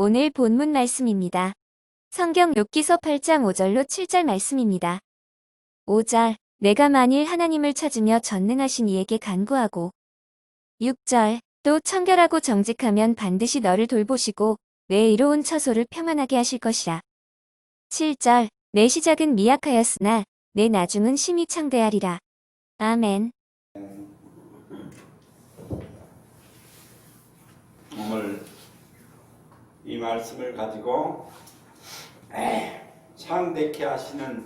오늘 본문 말씀입니다. 성경 욥기서 8장 5절로 7절 말씀입니다. 5절, 내가 만일 하나님을 찾으며 전능하신 이에게 간구하고 6절, 또 청결하고 정직하면 반드시 너를 돌보시고 내 이로운 처소를 평안하게 하실 것이라. 7절, 내 시작은 미약하였으나 내 나중은 심히 창대하리라. 아멘. 오늘 이 말씀을 가지고 창대케 하시는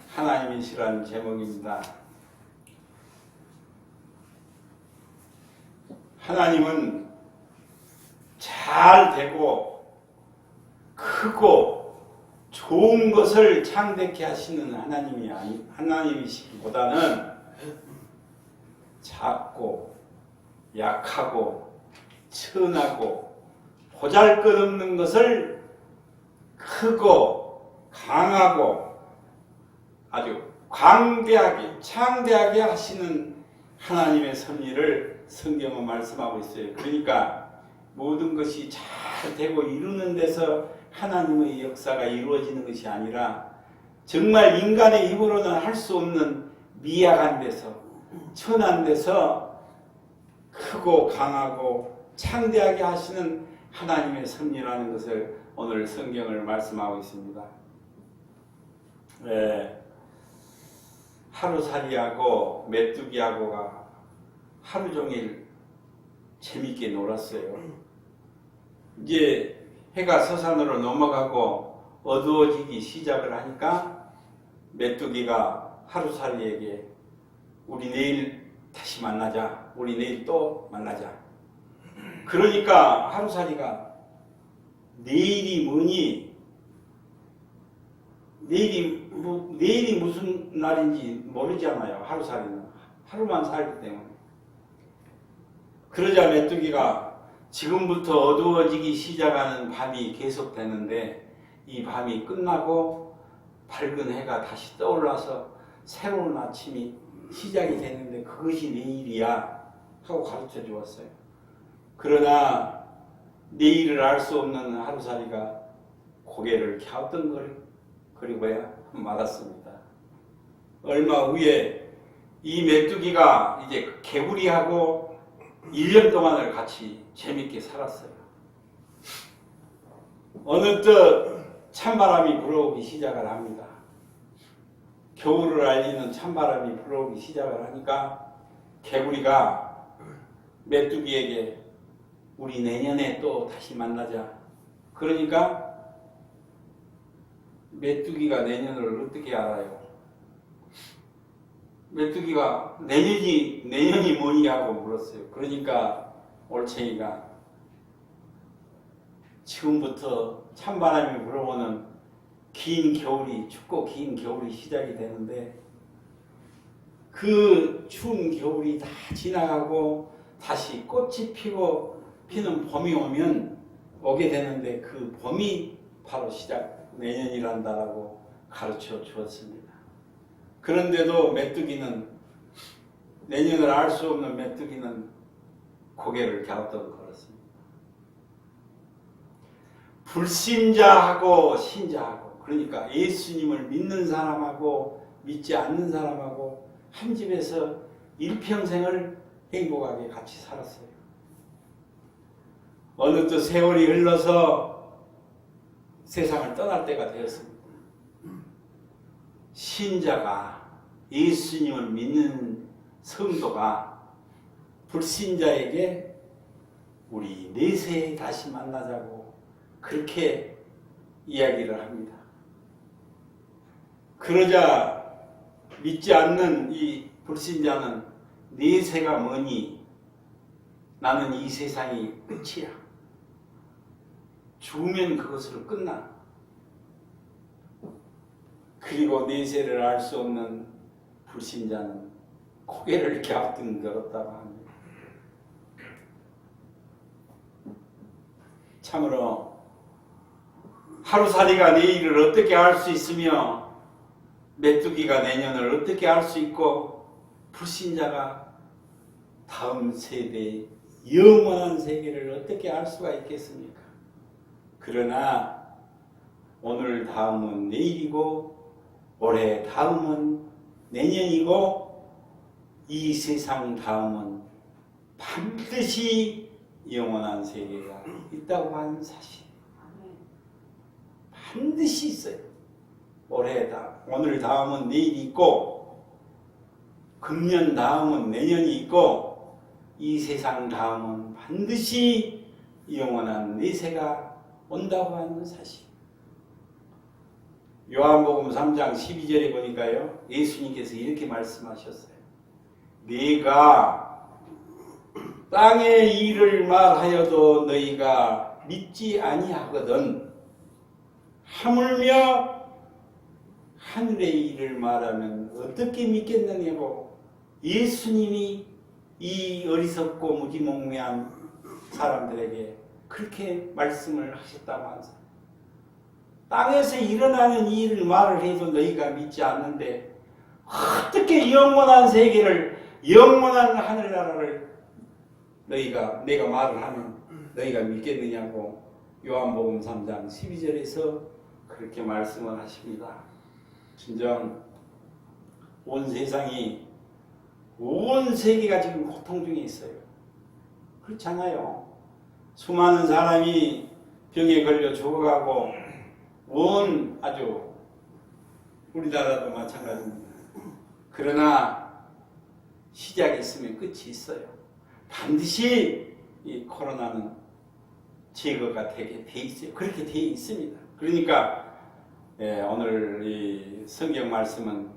하나님이시라는 제목입니다. 하나님은 잘 되고 크고 좋은 것을 창대케 하시는 하나님이시기보다는 작고 약하고 천하고 보잘것없는 것을 크고 강하고 아주 광대하게 창대하게 하시는 하나님의 섭리를 성경은 말씀하고 있어요. 그러니까 모든 것이 잘 되고 이루는 데서 하나님의 역사가 이루어지는 것이 아니라 정말 인간의 입으로는 할 수 없는 미약한 데서 천한 데서 크고 강하고 창대하게 하시는 하나님의 섭리라는 것을 오늘 성경을 말씀하고 있습니다. 하루살이하고 메뚜기하고가 하루 종일 재밌게 놀았어요. 이제 해가 서산으로 넘어가고 어두워지기 시작을 하니까 메뚜기가 하루살이에게 우리 내일 다시 만나자. 우리 내일 또 만나자. 그러니까 하루살이가 내일이 뭐니? 내일이 무슨 날인지 모르잖아요. 하루살이는. 하루만 살기 때문에. 그러자 메뚜기가 지금부터 어두워지기 시작하는 밤이 계속되는데 이 밤이 끝나고 밝은 해가 다시 떠올라서 새로운 아침이 시작이 되는데 그것이 내일이야 하고 가르쳐 주었어요. 그러나 내일을 알 수 없는 하루살이가 고개를 갸우뚱거리고야 말았습니다. 얼마 후에 이 메뚜기가 이제 개구리하고 1년 동안을 같이 재밌게 살았어요. 어느덧 찬바람이 불어오기 시작을 합니다. 겨울을 알리는 찬바람이 불어오기 시작을 하니까 개구리가 메뚜기에게 우리 내년에 또 다시 만나자. 그러니까 메뚜기가 내년을 어떻게 알아요? 메뚜기가 내년이 뭐니 하고 물었어요. 그러니까 올챙이가 지금부터 찬바람이 불어오는 춥고 긴 겨울이 시작이 되는데 그 추운 겨울이 다 지나가고 다시 꽃이 피는 봄이 오게 되는데 그 봄이 바로 내년이란다라고 가르쳐 주었습니다. 그런데도 내년을 알 수 없는 메뚜기는 고개를 갸우뚱거렸습니다. 불신자하고 신자하고 그러니까 예수님을 믿는 사람하고 믿지 않는 사람하고 한 집에서 일평생을 행복하게 같이 살았어요. 어느덧 세월이 흘러서 세상을 떠날 때가 되었습니다. 신자가 예수님을 믿는 성도가 불신자에게 우리 내세에 다시 만나자고 그렇게 이야기를 합니다. 그러자 믿지 않는 이 불신자는 내세가 뭐니? 나는 이 세상이 끝이야. 죽으면 그것으로 끝나. 그리고 내세를 알 수 없는 불신자는 고개를 갸우뚱거렸다고 합니다. 참으로 하루살이가 내일을 어떻게 알 수 있으며 메뚜기가 내년을 어떻게 알 수 있고 불신자가 다음 세대의 영원한 세계를 어떻게 알 수가 있겠습니까? 그러나 오늘 다음은 내일이고 올해 다음은 내년이고 이 세상 다음은 반드시 영원한 세계가 있다고 하는 사실. 반드시 있어요. 오늘 다음은 내일이 있고 금년 다음은 내년이 있고 이 세상 다음은 반드시 영원한 내세가 온다고 하는 사실. 요한복음 3장 12절에 보니까요, 예수님께서 이렇게 말씀하셨어요. 네가 땅의 일을 말하여도 너희가 믿지 아니하거든 하물며 하늘의 일을 말하면 어떻게 믿겠느냐고 예수님이 이 어리석고 무지몽매한 사람들에게 그렇게 말씀을 하셨다고 하는 사람. 땅에서 일어나는 일을 말을 해도 너희가 믿지 않는데 어떻게 영원한 세계를, 영원한 하늘나라를 내가 말을 하면 너희가 믿겠느냐고 요한복음 3장 12절에서 그렇게 말씀을 하십니다. 진정 온 세상이, 온 세계가 지금 고통 중에 있어요. 그렇잖아요. 수많은 사람이 병에 걸려 죽어가고 아주 우리나라도 마찬가지입니다. 그러나 시작이 있으면 끝이 있어요. 반드시 이 코로나는 제거가 되게 돼 있어요. 그렇게 돼 있습니다. 그러니까 오늘 이 성경 말씀은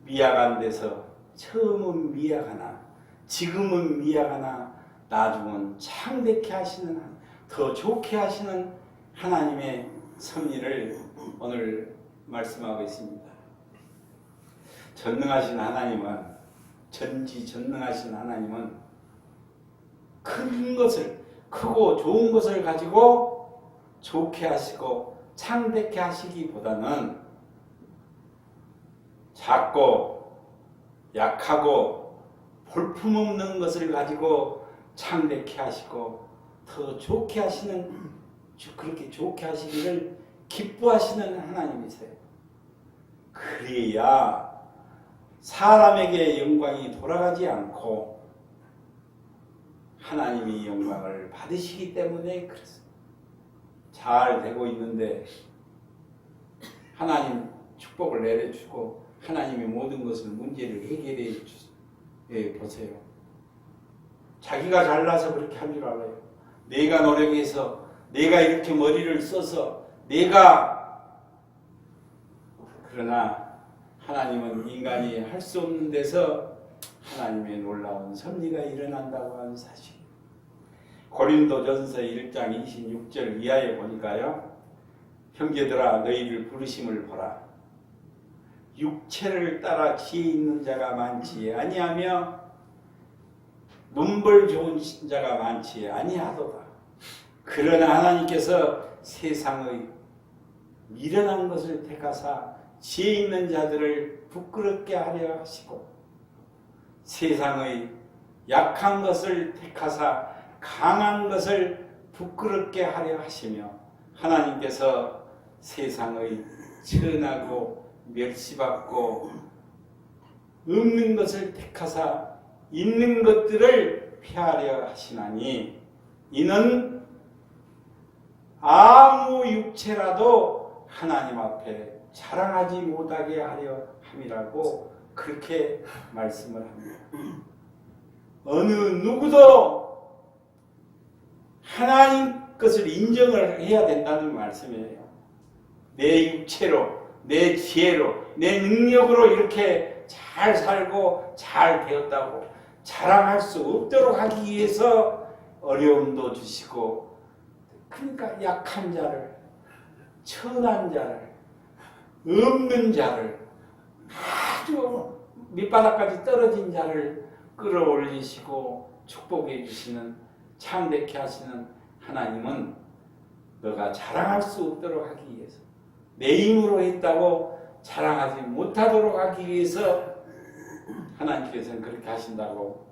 미약한 데서 처음은 미약하나 지금은 미약하나 나중은 창대케 하시는, 더 좋게 하시는 하나님의 섭리를 오늘 말씀하고 있습니다. 전능하신 하나님은, 전지전능하신 하나님은 큰 것을, 크고 좋은 것을 가지고 좋게 하시고 창대케 하시기보다는 작고 약하고 볼품없는 것을 가지고 창대케 하시고 더 좋게 하시는, 그렇게 좋게 하시기를 기뻐하시는 하나님이세요. 그래야 사람에게 영광이 돌아가지 않고 하나님이 영광을 받으시기 때문에 그렇습니다. 잘 되고 있는데 하나님 축복을 내려주고 하나님이 모든 것을 문제를 해결해 보세요. 자기가 잘나서 그렇게 한 줄 알아요. 내가 노력해서, 내가 이렇게 머리를 써서, 그러나 하나님은 인간이 할 수 없는 데서 하나님의 놀라운 섭리가 일어난다고 하는 사실. 고린도전서 1장 26절 이하에 보니까요, 형제들아 너희를 부르심을 보라. 육체를 따라 지혜 있는 자가 많지 아니하며 문벌 좋은 자가 많지 아니하도다. 그러나 하나님께서 세상의 미련한 것을 택하사 지혜 있는 자들을 부끄럽게 하려 하시고 세상의 약한 것을 택하사 강한 것을 부끄럽게 하려 하시며 하나님께서 세상의 천하고 멸시받고 없는 것을 택하사 있는 것들을 폐하려 하시나니 이는 아무 육체라도 하나님 앞에 자랑하지 못하게 하려 함이라고 그렇게 말씀을 합니다. 어느 누구도 하나님 것을 인정을 해야 된다는 말씀이에요. 내 육체로, 내 지혜로, 내 능력으로 이렇게 잘 살고 잘 되었다고 자랑할 수 없도록 하기 위해서 어려움도 주시고, 그러니까 약한 자를, 천한 자를, 없는 자를, 아주 밑바닥까지 떨어진 자를 끌어올리시고 축복해 주시는, 창대케 하시는 하나님은 너가 자랑할 수 없도록 하기 위해서, 내 힘으로 했다고 자랑하지 못하도록 하기 위해서 하나님께서는 그렇게 하신다고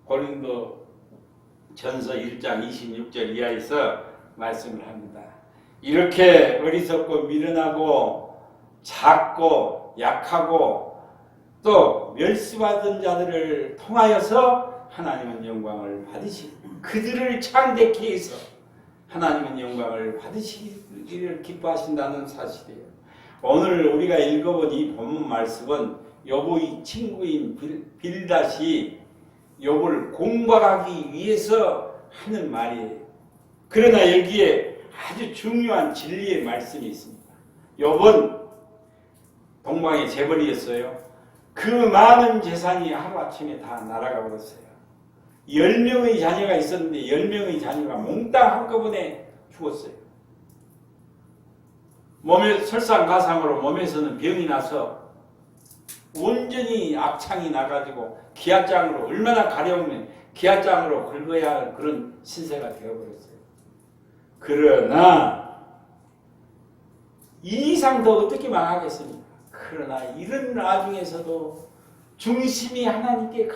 고린도 전서 1장 26절 이하에서 말씀을 합니다. 이렇게 어리석고 미련하고 작고 약하고 또 멸시받은 자들을 통하여서 하나님은 영광을 받으시고 그들을 창대케 해서 하나님은 영광을 받으시기를 기뻐하신다는 사실이에요. 오늘 우리가 읽어본 이 본문 말씀은 욥의 친구인 빌닷이 욥을 공박하기 위해서 하는 말이에요. 그러나 여기에 아주 중요한 진리의 말씀이 있습니다. 욥은 동방의 재벌이었어요. 그 많은 재산이 하루아침에 다 날아가 버렸어요. 10명의 자녀가 있었는데 10명의 자녀가 몽땅 한꺼번에 죽었어요. 몸에 설상가상으로 몸에서는 병이 나서 온전히 악창이 나가지고 기아장으로 얼마나 가려우면 기아장으로 긁어야 할 그런 신세가 되어버렸어요. 그러나 이 이상 더 어떻게 망하겠습니까? 그러나 이런 나중에서도 중심이 하나님께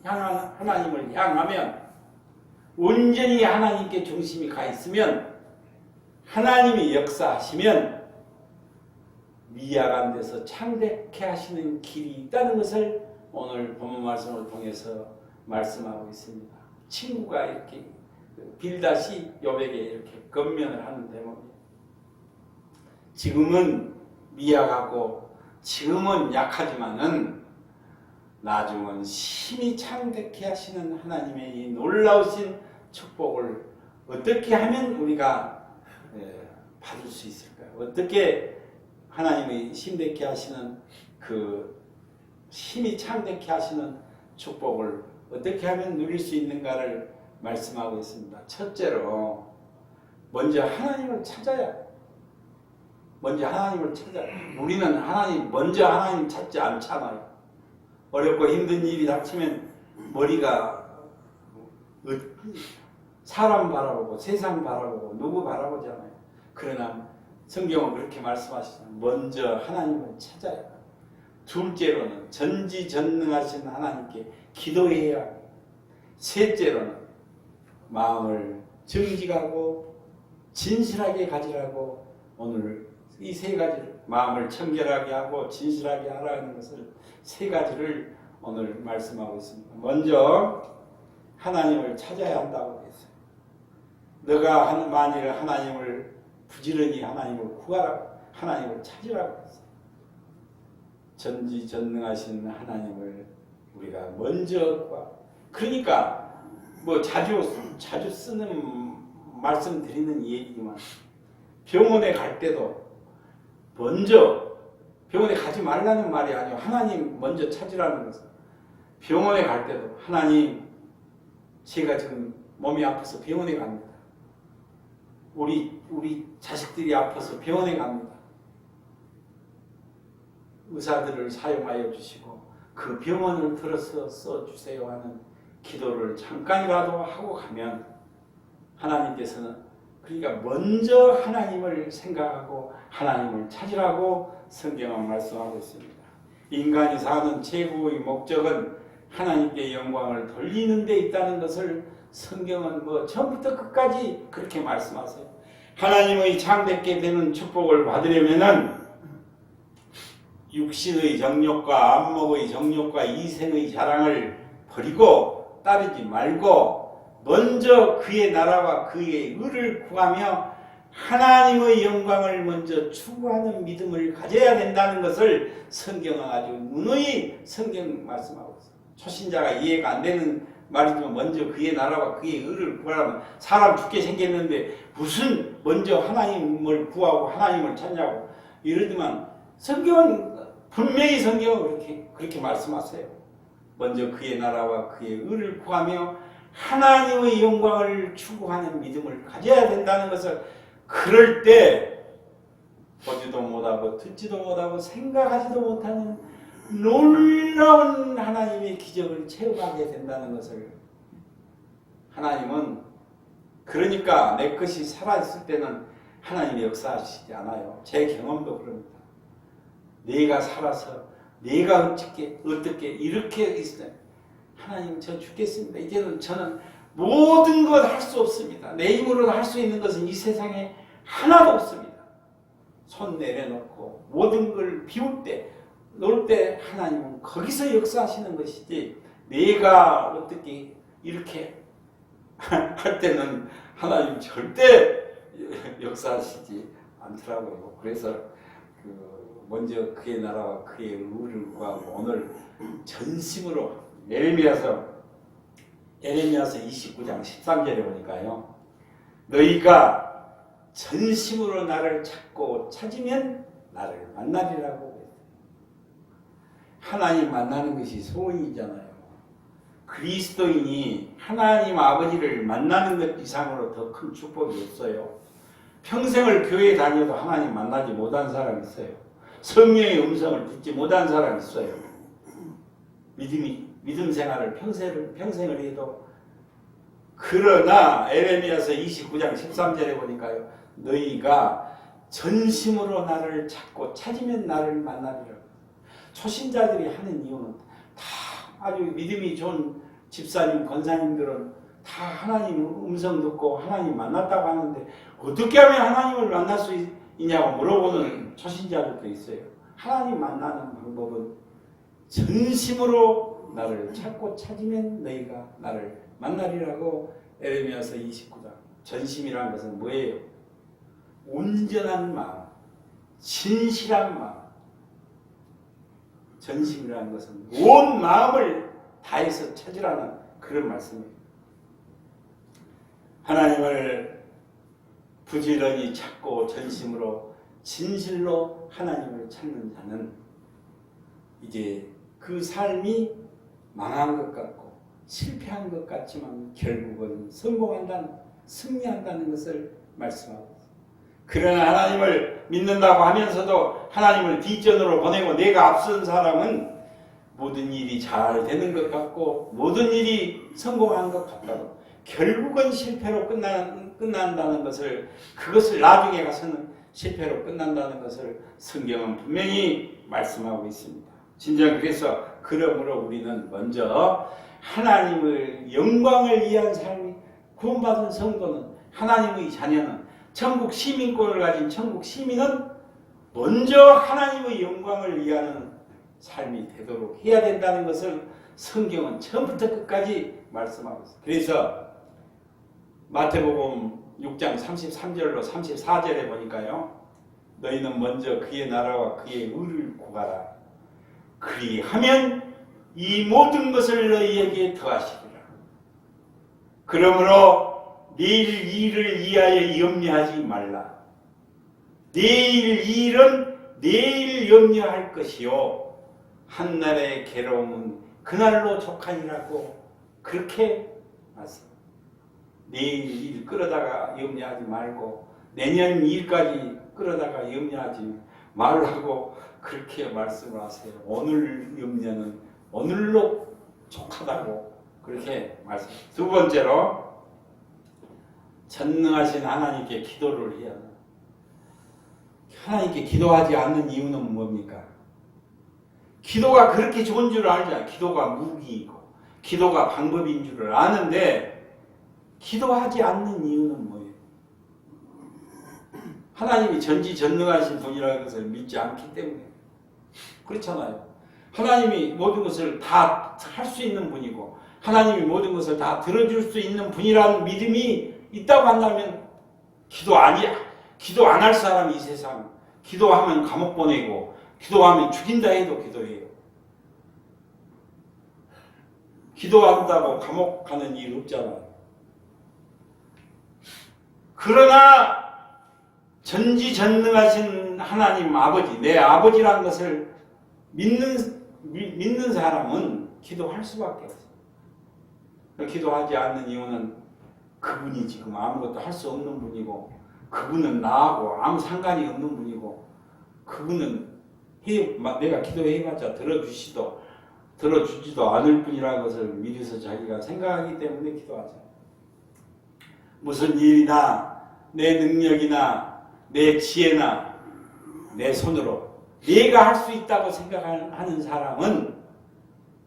하나님을 향하면 온전히 하나님께 중심이 가 있으면 하나님이 역사하시면 미약한 데서 창대케 하시는 길이 있다는 것을 오늘 본문 말씀을 통해서 말씀하고 있습니다. 친구가 이렇게 빌닷이 욥에게 이렇게 건면을 하는 대목이에요. 지금은 미약하고 지금은 약하지만은 나중은 심히 창대케 하시는 하나님의 이 놀라우신 축복을 어떻게 하면 우리가 받을 수 있을까요? 어떻게 하나님의 힘대케 하시는 그 힘이 창대케 하시는 축복을 어떻게 하면 누릴 수 있는가를 말씀하고 있습니다. 첫째로 먼저 하나님을 찾아야 먼저 하나님을 찾아. 우리는 먼저 하나님 찾지 않잖아요. 어렵고 힘든 일이 닥치면 머리가 사람 바라보고 세상 바라보고 누구 바라보잖아요. 그러나 성경은 그렇게 말씀하시잖아요. 먼저 하나님을 찾아야 해요. 둘째로는 전지전능하신 하나님께 기도해야 해요. 셋째로는 마음을 정직하고 진실하게 가지라고 오늘 이 세 가지를 마음을 청결하게 하고 진실하게 하라는 것을 세 가지를 오늘 말씀하고 있습니다. 먼저 하나님을 찾아야 한다고 했어요. 너가 만일 하나님을 부지런히 하나님을 구하라고 하나님을 찾으라고 했어요. 전지전능하신 하나님을 우리가 먼저 구하. 그러니까 뭐 자주 쓰는 말씀드리는 얘기지만 병원에 갈 때도 먼저 병원에 가지 말라는 말이 아니고 하나님 먼저 찾으라는 것은 병원에 갈 때도 하나님 제가 지금 몸이 아파서 병원에 갑니다. 우리 자식들이 아파서 병원에 갑니다. 의사들을 사용하여 주시고 그 병원을 들어서 써주세요 하는 기도를 잠깐이라도 하고 가면 하나님께서는 그러니까 먼저 하나님을 생각하고 하나님을 찾으라고 성경은 말씀하고 있습니다. 인간이 사는 최고의 목적은 하나님께 영광을 돌리는 데 있다는 것을 성경은 뭐 처음부터 끝까지 그렇게 말씀하세요. 하나님의 창대케 되는 축복을 받으려면은 육신의 정욕과 안목의 정욕과 이생의 자랑을 버리고 따르지 말고 먼저 그의 나라와 그의 의를 구하며 하나님의 영광을 먼저 추구하는 믿음을 가져야 된다는 것을 성경은 아주 누누이 성경 말씀하고 있어요. 초신자가 이해가 안 되는 말이지만 먼저 그의 나라와 그의 의를 구하라면 사람 죽게 생겼는데 무슨 먼저 하나님을 구하고 하나님을 찾냐고 이러지만 성경은 분명히 성경은 그렇게 말씀하세요. 먼저 그의 나라와 그의 의를 구하며 하나님의 영광을 추구하는 믿음을 가져야 된다는 것을 그럴 때 보지도 못하고 듣지도 못하고 생각하지도 못하는 놀라운 하나님의 기적을 체험하게 된다는 것을 하나님은 그러니까 내 것이 살아있을 때는 하나님이 역사하시지 않아요. 제 경험도 그럽니다. 내가 살아서 내가 어떻게 이렇게 있을 때 하나님 저 죽겠습니다. 이제는 저는 모든 것 할 수 없습니다. 내 힘으로 할 수 있는 것은 이 세상에 하나도 없습니다. 손 내려놓고 모든 걸 비울 때, 놓을 때 하나님은 거기서 역사하시는 것이지 내가 어떻게 이렇게 할 때는 하나님 절대 역사하시지 않더라고요. 그래서 먼저 그의 나라와 그의 의를 구하고 오늘 전심으로 예레미야서 29장 13절에 보니까요. 너희가 전심으로 나를 찾고 찾으면 나를 만나리라고 했어요. 하나님 만나는 것이 소원이잖아요. 그리스도인이 하나님 아버지를 만나는 것 이상으로 더 큰 축복이 없어요. 평생을 교회 다녀도 하나님 만나지 못한 사람 있어요. 성령의 음성을 듣지 못한 사람 있어요. 믿음 생활을 평생을 해도. 그러나 에레미야서 29장 13절에 보니까요. 너희가 전심으로 나를 찾고 찾으면 나를 만나리라. 초신자들이 하는 이유는 다 아주 믿음이 좋은 집사님, 권사님들은 다 하나님 음성 듣고 하나님 만났다고 하는데 어떻게 하면 하나님을 만날 수 있냐고 물어보는 초신자들도 있어요. 하나님 만나는 방법은 전심으로 나를 찾고 찾으면 너희가 나를 만나리라고 에레미야서 29장. 전심이라는 것은 뭐예요? 온전한 마음, 진실한 마음. 전심이라는 것은 온 마음을 다해서 찾으라는 그런 말씀입니다. 하나님을 부지런히 찾고 전심으로 진실로 하나님을 찾는 자는 이제 그 삶이 망한 것 같고 실패한 것 같지만 결국은 성공한다는, 승리한다는 것을 말씀하고 있습니다. 그러나 하나님을 믿는다고 하면서도 하나님을 뒷전으로 보내고 내가 앞선 사람은 모든 일이 잘 되는 것 같고 모든 일이 성공한 것 같다고 결국은 실패로 끝난다는 것을, 그것을 나중에 가서는 실패로 끝난다는 것을 성경은 분명히 말씀하고 있습니다. 진정 그래서 그러므로 우리는 먼저 하나님의 영광을 위한 삶이, 구원받은 성도는, 하나님의 자녀는, 천국 시민권을 가진 천국 시민은 먼저 하나님의 영광을 위하는 삶이 되도록 해야 된다는 것을 성경은 처음부터 끝까지 말씀하고 있습니다. 그래서 마태복음 6장 33절로 34절에 보니까요. 너희는 먼저 그의 나라와 그의 의를 구하라. 그리하면 이 모든 것을 너희에게 더하시리라. 그러므로 내일 일을 위하여 염려하지 말라. 내일 일은 내일 염려할 것이요 한날의 괴로움은 그날로 족하니라고 그렇게 말씀합니다. 내일 일 끌어다가 염려하지 말고 내년 일까지 끌어다가 염려하지 말라고 그렇게 말씀을 하세요. 오늘 염려는 오늘로 족하다고 그렇게 말씀합니다. 두 번째로 전능하신 하나님께 기도를 해야 합니다. 하나님께 기도하지 않는 이유는 뭡니까? 기도가 그렇게 좋은 줄 알잖아요. 기도가 무기이고 기도가 방법인 줄을 아는데 기도하지 않는 이유는 뭐예요? 하나님이 전지전능하신 분이라는 것을 믿지 않기 때문에 그렇잖아요. 하나님이 모든 것을 다 할 수 있는 분이고 하나님이 모든 것을 다 들어줄 수 있는 분이라는 믿음이 있다고 한다면 기도 아니야. 기도 안 할 사람이 이 세상. 기도하면 감옥 보내고 기도하면 죽인다 해도 기도해요. 기도한다고 감옥 가는 일 없잖아요. 그러나 전지전능하신 하나님 아버지, 내 아버지라는 것을 믿는 사람은 기도할 수밖에 없어요. 기도하지 않는 이유는 그분이 지금 아무것도 할 수 없는 분이고 그분은 나하고 아무 상관이 없는 분이고 그분은 내가 기도해봤자 들어주지도 않을 뿐이라는 것을 미리서 자기가 생각하기 때문에 기도하죠. 무슨 일이나 내 능력이나 내 지혜나 내 손으로 내가 할 수 있다고 생각하는 사람은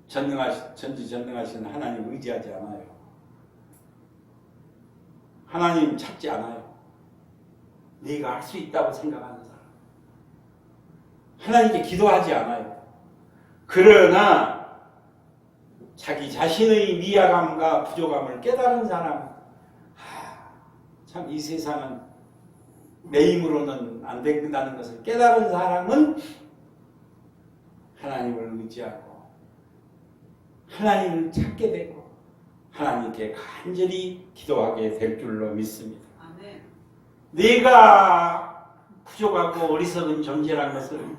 전지전능하신 하나님 의지하지 않아요. 하나님 찾지 않아요. 네가 할 수 있다고 생각하는 사람. 하나님께 기도하지 않아요. 그러나 자기 자신의 미약함과 부족함을 깨달은 사람, 참 이 세상은 내 힘으로는 안 된다는 것을 깨달은 사람은 하나님을 의지하고 하나님을 찾게 되고 하나님께 간절히 기도하게 될 줄로 믿습니다. 아멘. 내가 부족하고 어리석은 존재라는 것을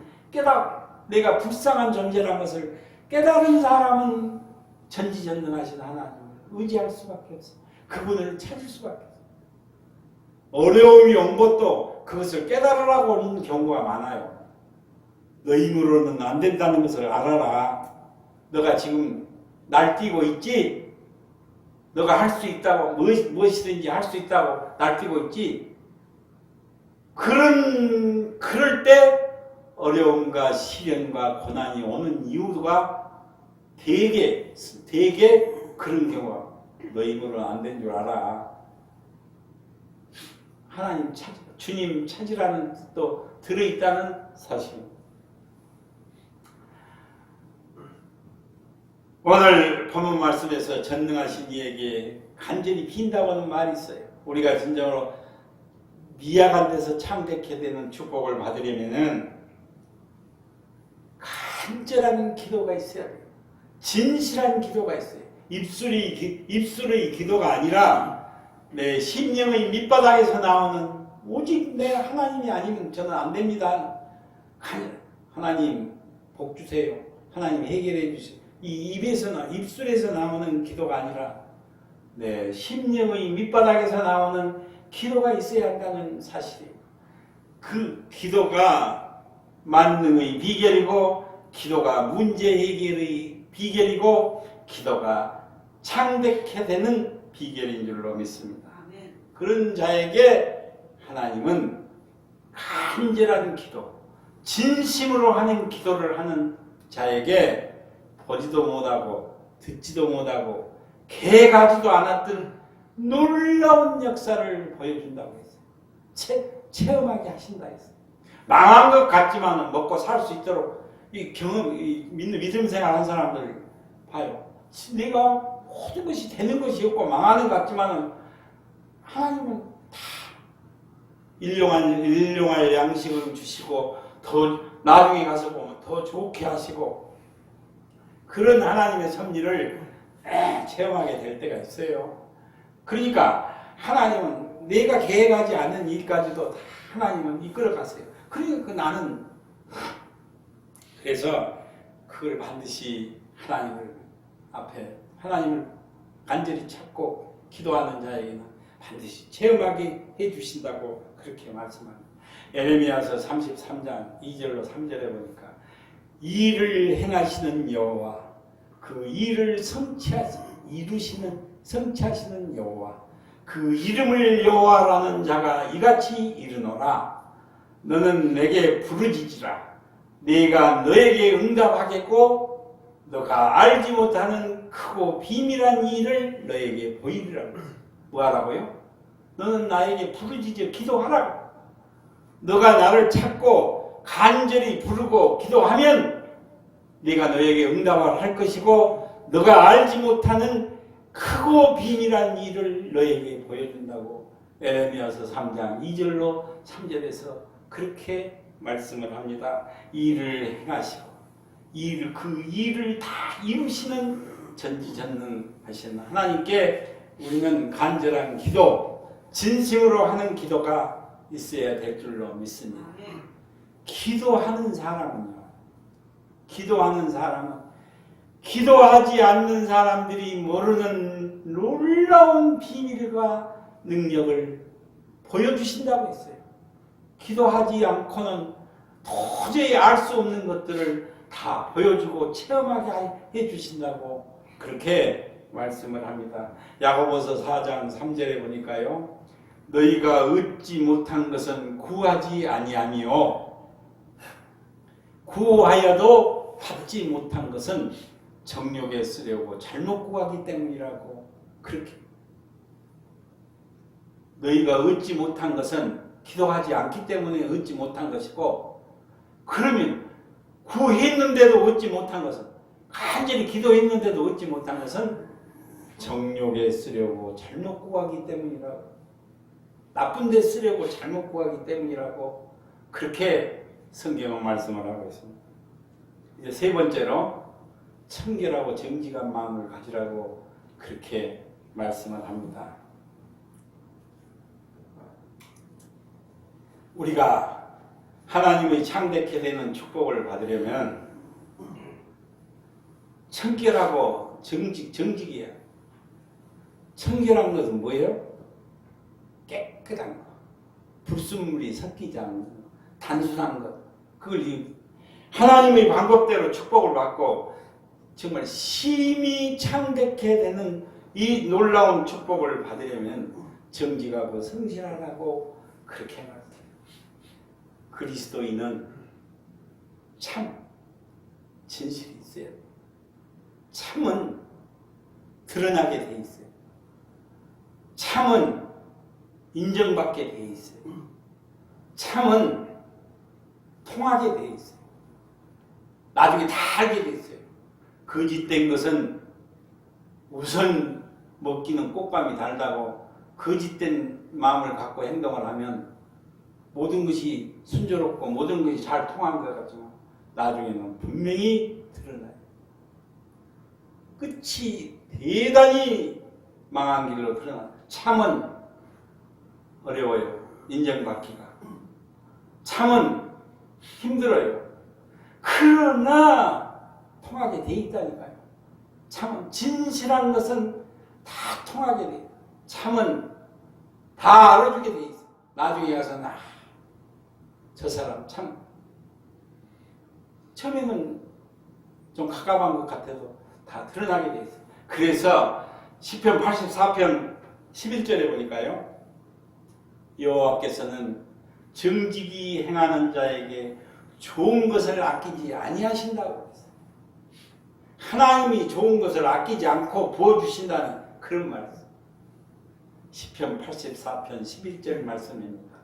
내가 불쌍한 존재라는 것을 깨달은 사람은 전지전능하신 하나님을 의지할 수밖에 없어요. 그분을 찾을 수밖에 없어요. 어려움이 온 것도 그것을 깨달으라고 하는 경우가 많아요. 너 힘으로는 안 된다는 것을 알아라. 너가 지금 날뛰고 있지? 너가 할 수 있다고, 무엇이든지 할 수 있다고 날뛰고 있지? 그럴 때 어려움과 시련과 고난이 오는 이유가 되게 그런 경우가 너 힘으로는 안 된 줄 알아. 하나님 주님 찾으라는 뜻도 들어있다는 사실입니다. 오늘 본문 말씀에서 전능하신 이에게 간절히 빈다고 하는 말이 있어요. 우리가 진정으로 미약한 데서 창백해 되는 축복을 받으려면은 간절한 기도가 있어야 돼요. 진실한 기도가 있어요. 입술의 기도가 아니라 내 심령의 밑바닥에서 나오는 오직 내 하나님이 아니면 저는 안 됩니다. 하나님 복 주세요. 하나님 해결해 주세요. 이 입술에서 나오는 기도가 아니라 내 심령의 밑바닥에서 나오는 기도가 있어야 한다는 사실이에요. 그 기도가 만능의 비결이고 기도가 문제 해결의 비결이고 기도가 창백해 되는 비결인 줄로 믿습니다. 아멘. 그런 자에게 하나님은 간절한 기도, 진심으로 하는 기도를 하는 자에게 보지도 못하고 듣지도 못하고 개가지도 않았던 놀라운 역사를 보여준다고 했어요. 체험하게 하신다 했어요. 망한 것 같지만 먹고 살 수 있도록 이 믿음 생활하는 사람들 봐요. 내가 모든 것이 되는 것이 없고 망하는 것 같지만 하나님은 다 일용할 양식을 주시고 더 나중에 가서 보면 더 좋게 하시고 그런 하나님의 섭리를 체험하게 될 때가 있어요. 그러니까 하나님은 내가 계획하지 않는 일까지도 다 하나님은 이끌어 가세요. 그러니까 나는 그래서 그걸 반드시 하나님을 간절히 찾고 기도하는 자에게는 반드시 체험하게 해주신다고 그렇게 말씀합니다. 에레미야서 33장 2절로 3절에 보니까 일을 행하시는 여호와 그 일을 성취하시는 여호와 그 이름을 여호와라는 자가 이같이 이르노라. 너는 내게 부르짖으라. 내가 너에게 응답하겠고 너가 알지 못하는 크고 비밀한 일을 너에게 보이리라고. 뭐하라고요? 너는 나에게 부르짖어 기도하라고. 너가 나를 찾고 간절히 부르고 기도하면 내가 너에게 응답을 할 것이고 너가 알지 못하는 크고 비밀한 일을 너에게 보여준다고 에레미야서 3장 2절로 3절에서 그렇게 말씀을 합니다. 일을 행하시고 그 일을 다 이루시는 전지전능하신 하나님께 우리는 간절한 기도, 진심으로 하는 기도가 있어야 될 줄로 믿습니다. 기도하는 사람은 기도하지 않는 사람들이 모르는 놀라운 비밀과 능력을 보여주신다고 했어요. 기도하지 않고는 도저히 알 수 없는 것들을 다 보여주고 체험하게 해주신다고 그렇게 말씀을 합니다. 야고보서 4장 3절에 보니까요. 너희가 얻지 못한 것은 구하지 아니하며 구하여도 받지 못한 것은 정욕에 쓰려고 잘못 구하기 때문이라고 그렇게 너희가 얻지 못한 것은 기도하지 않기 때문에 얻지 못한 것이고, 그러면 구했는데도 얻지 못한 것은, 간절히 기도했는데도 얻지 못한 것은 정욕에 쓰려고 잘못 구하기 때문이라고, 나쁜 데 쓰려고 잘못 구하기 때문이라고 그렇게 성경은 말씀을 하고 있습니다. 이제 세 번째로 청결하고 정직한 마음을 가지라고 그렇게 말씀을 합니다. 우리가 하나님의 창대케 되는 축복을 받으려면 청결하고 정직이야. 청결한 것은 뭐예요? 깨끗한 것, 불순물이 섞이지 않는 것, 단순한 것. 그걸 하나님의 방법대로 축복을 받고 정말 심히 창대케 되는 이 놀라운 축복을 받으려면 정직하고 성실하라고 그렇게 말해요. 그리스도인은 참 진실이 있어요. 참은 드러나게 돼 있어요. 참은 인정받게 돼 있어요. 참은 통하게 돼 있어요. 나중에 다 알게 돼 있어요. 거짓된 것은 우선 먹기는 꽃감이 달다고, 거짓된 마음을 갖고 행동을 하면 모든 것이 순조롭고 모든 것이 잘 통한 것 같지만 나중에는 분명히 드러나요. 끝이 대단히 망한 길로 드러나요. 참은 어려워요. 인정받기가. 참은 힘들어요. 그러나 통하게 돼 있다니까요. 참은 진실한 것은 다 통하게 돼요. 참은 다 알아주게 돼 있어요. 나중에 가서 저 사람 참 처음에는 좀 가감한 것 같아도 다 드러나게 돼 있어요. 그래서 시편 84편 11절에 보니까요, 여호와께서는 정직이 행하는 자에게 좋은 것을 아끼지 아니하신다고 했어요. 하나님이 좋은 것을 아끼지 않고 부어주신다는 그런 말이에요. 시편 84편 11절 말씀입니다.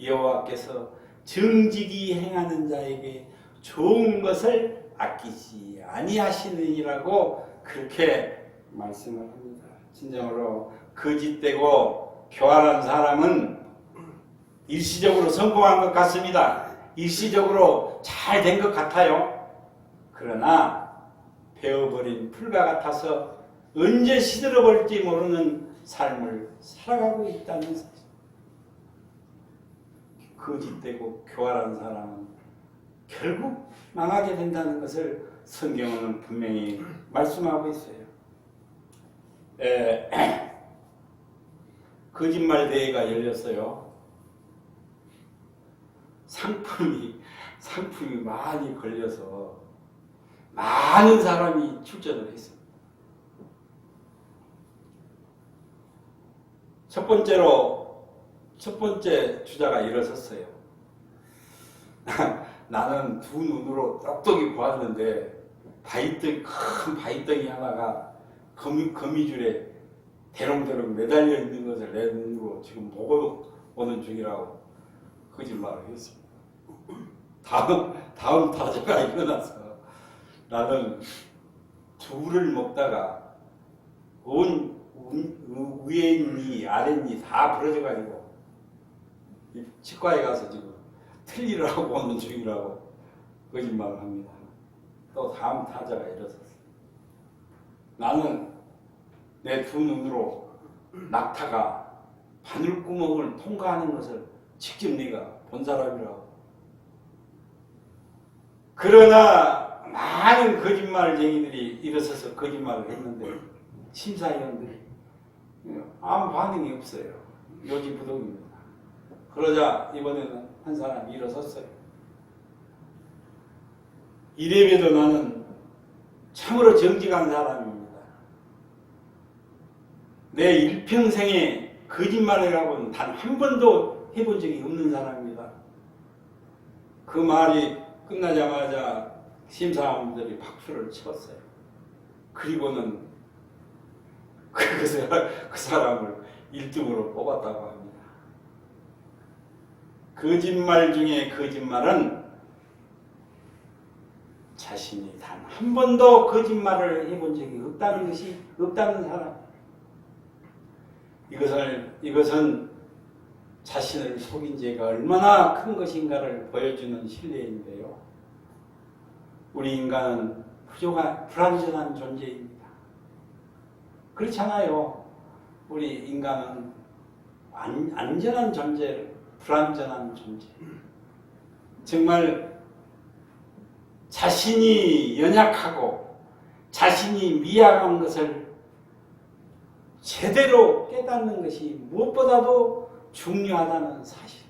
여호와께서 정직이 행하는 자에게 좋은 것을 아끼지 아니하시느니라고 그렇게 말씀을 합니다. 진정으로 거짓되고 교활한 사람은 일시적으로 성공한 것 같습니다. 일시적으로 잘 된 것 같아요. 그러나 베어버린 풀과 같아서 언제 시들어버릴지 모르는 삶을 살아가고 있다는 사실. 거짓되고 교활한 사람은 결국 망하게 된다는 것을 성경은 분명히 말씀하고 있어요. 거짓말 대회가 열렸어요. 상품이 많이 걸려서 많은 사람이 출전을 했습니다. 첫 번째 주자가 일어섰어요. 나는 두 눈으로 똑똑히 보았는데 큰 바위덩이 하나가 거미줄에 대롱대롱 매달려 있는 것을 내 눈으로 지금 보고 오는 중이라고 거짓말을 했습니다. 다음 타자가 일어나서 나는 두를 먹다가 온 위에 아랫니 다 부러져가지고 치과에 가서 지금 틀니를 하고 오는 중이라고 거짓말을 합니다. 또 다음 타자가 일어섰어요. 나는 내 두 눈으로 낙타가 바늘구멍을 통과하는 것을 직접 네가 본 사람이라고. 그러나 많은 거짓말쟁이들이 일어서서 거짓말을 했는데 심사위원들이 아무 반응이 없어요. 요지부동입니다. 그러자 이번에는 한 사람이 일어섰어요. 이래봬도 나는 참으로 정직한 사람입니다. 내 일평생에 거짓말이라고는 단 한 번도 해본 적이 없는 사람입니다. 그 말이 끝나자마자 심사위원들이 박수를 쳤어요. 그리고는 그 사람을 1등으로 뽑았다고 합니다. 거짓말 중에 거짓말은 자신이 단 한 번도 거짓말을 해본 적이 없다는 것이 없다는 사람. 이것은 자신을 속인 죄가 얼마나 큰 것인가를 보여주는 신뢰인데요. 우리 인간은 부족한 불완전한 존재입니다. 그렇잖아요. 우리 인간은 안전한 존재, 불완전한 존재. 정말 자신이 연약하고 자신이 미약한 것을 제대로 깨닫는 것이 무엇보다도 중요하다는 사실.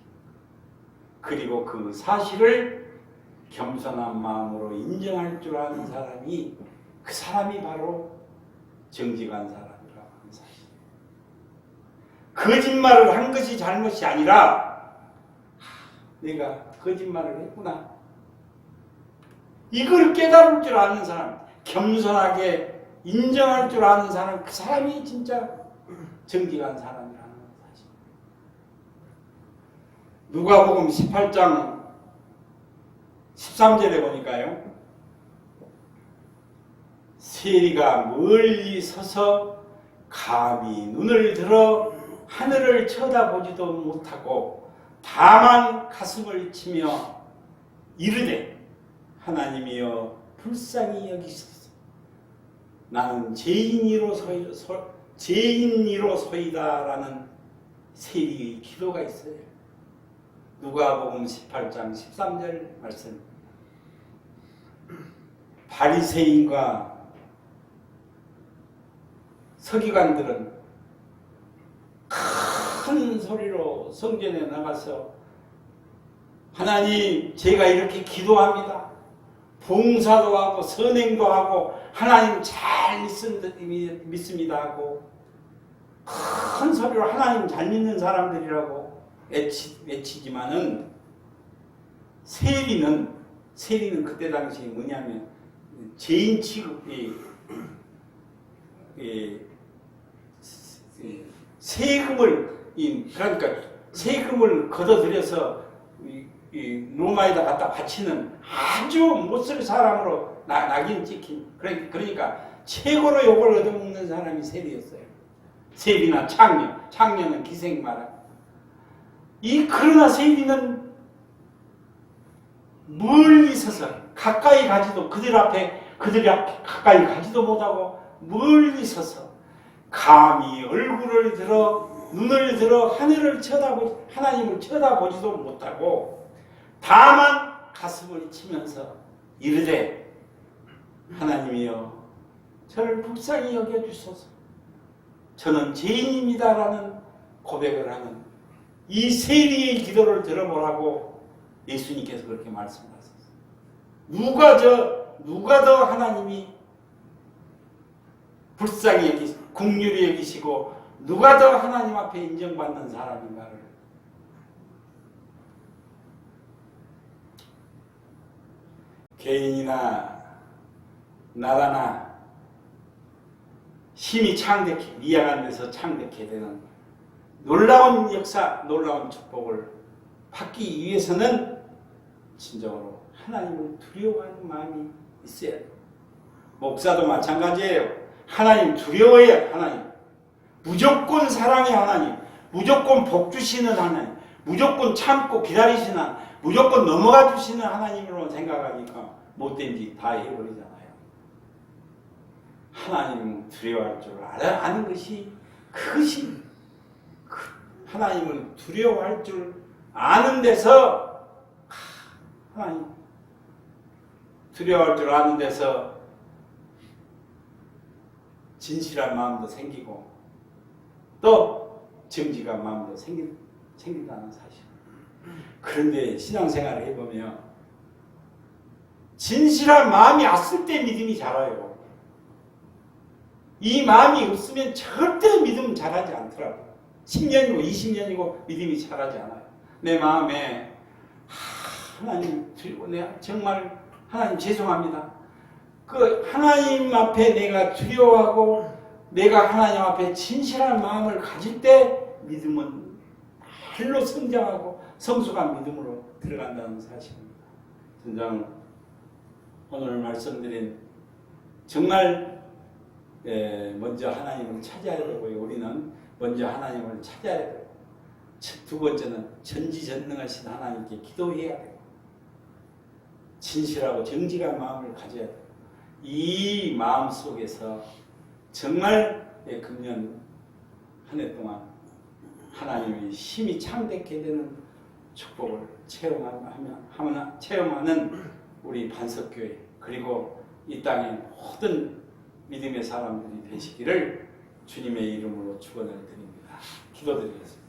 그리고 그 사실을 겸손한 마음으로 인정할 줄 아는 사람이 그 사람이 바로 정직한 사람이라고 하는 사실. 거짓말을 한 것이 잘못이 아니라 내가 거짓말을 했구나. 이걸 깨달을 줄 아는 사람, 겸손하게 인정할 줄 아는 사람, 그 사람이 진짜 정직한 사람이라는 사실. 누가복음 18장 13절에 보니까요. 세리가 멀리 서서 감히 눈을 들어 하늘을 쳐다보지도 못하고 다만 가슴을 치며 이르되 하나님이여 불쌍히 여기소서. 나는 죄인이로 소이다라는 세리의 기도가 있어요. 누가복음 18장 13절 말씀. 바리새인과 서기관들은 큰 소리로 성전에 나가서 하나님, 제가 이렇게 기도합니다. 봉사도 하고 선행도 하고 하나님 잘 믿습니다 하고 큰 소리로 하나님 잘 믿는 사람들이라고 외치지만은 세리는 그때 당시 뭐냐면 죄인 취급이 세금을 걷어들여서 로마에다 갖다 바치는 아주 못쓸 사람으로 낙인 찍힌, 그러니까 최고로 욕을 얻어먹는 사람이 세리였어요. 세리나 창녀는 기생마라. 그러나 세리는 멀리 서서 가까이 가지도 그들이 가까이 가지도 못하고 멀리 서서 감히 얼굴을 들어 눈을 들어 하나님을 쳐다보지도 못하고 다만 가슴을 치면서 이르되 하나님이여 저를 불쌍히 여겨주소서. 저는 죄인입니다라는 고백을 하는 이 세리의 기도를 들어보라고 예수님께서 그렇게 말씀하셨어요. 누가 더 하나님이 불쌍히 긍휼히 여기시고 누가 더 하나님 앞에 인정받는 사람인가를 개인이나 나라나 힘이 창대케 미약한 데서 창대케 되는 놀라운 역사, 놀라운 축복을 받기 위해서는 진정으로 하나님을 두려워하는 마음이 있어야 돼요. 목사도 마찬가지예요. 하나님 두려워해요. 하나님 무조건 사랑의 하나님, 무조건 복 주시는 하나님, 무조건 참고 기다리시는 하나님, 무조건 넘어가 주시는 하나님으로 생각하니까 못된 짓 다 해버리잖아요. 하나님을 두려워할 줄 아는 것이 그것이 하나님을 두려워할 줄 아는 데서 하나님 두려워할 줄 아는 데서 진실한 마음도 생기고 또 정직한 마음도 생긴다는 사실. 그런데 신앙생활을 해보면 진실한 마음이 왔을 때 믿음이 자라요. 이 마음이 없으면 절대 믿음 자라지 않더라고요. 10년이고 20년이고 믿음이 자라지 않아요. 내 마음에 하나님 정말 하나님 죄송합니다. 그 하나님 앞에 내가 두려워하고 내가 하나님 앞에 진실한 마음을 가질 때 믿음은 말로 성장하고 성숙한 믿음으로 들어간다는 사실입니다. 전장 오늘 말씀드린 정말 먼저 하나님을 찾아야 되고요. 우리는 먼저 하나님을 찾아야 되고 두 번째는 전지전능하신 하나님께 기도해야 되고 진실하고 정직한 마음을 가져야 되고 이 마음 속에서 정말 금년 한 해 동안 하나님의 힘이 참되게 되는 축복을 체험하는 우리 반석교회 그리고 이 땅의 모든 믿음의 사람들이 되시기를 주님의 이름으로 축원을 드립니다. 기도드리겠습니다.